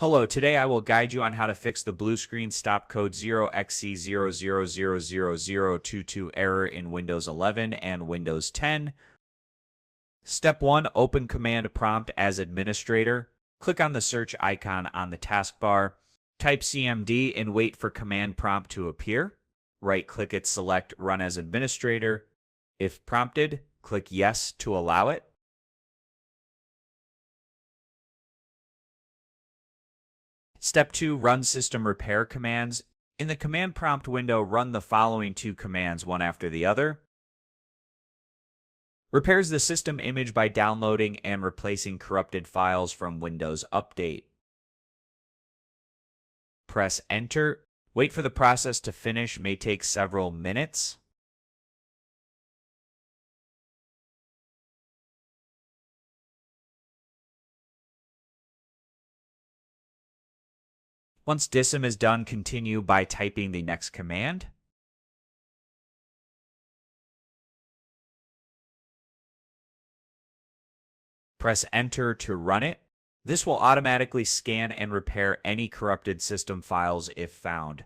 Hello, today I will guide you on how to fix the blue screen stop code 0xc0000022 error in Windows 11 and Windows 10. Step 1. Open Command Prompt as administrator. Click on the search icon on the taskbar. Type CMD and wait for Command Prompt to appear. Right-click it, select Run as Administrator. If prompted, click Yes to allow it. Step 2. Run system repair commands. In the command prompt window, run the following two commands, one after the other. Repairs the system image by downloading and replacing corrupted files from Windows Update. Press Enter. Wait for the process to finish, may take several minutes. Once DISM is done, continue by typing the next command. Press Enter to run it. This will automatically scan and repair any corrupted system files if found.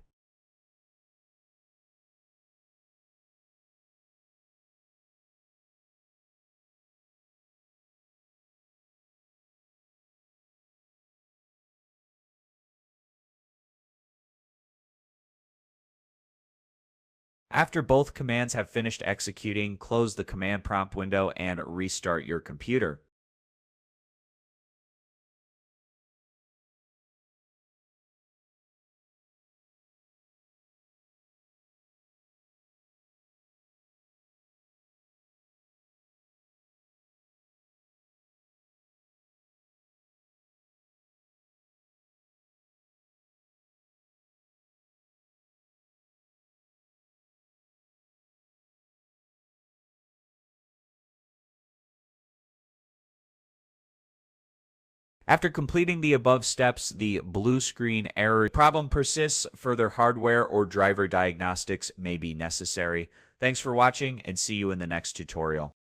After both commands have finished executing, close the command prompt window and restart your computer. After completing the above steps, the blue screen error problem persists. Further hardware or driver diagnostics may be necessary. Thanks for watching and see you in the next tutorial.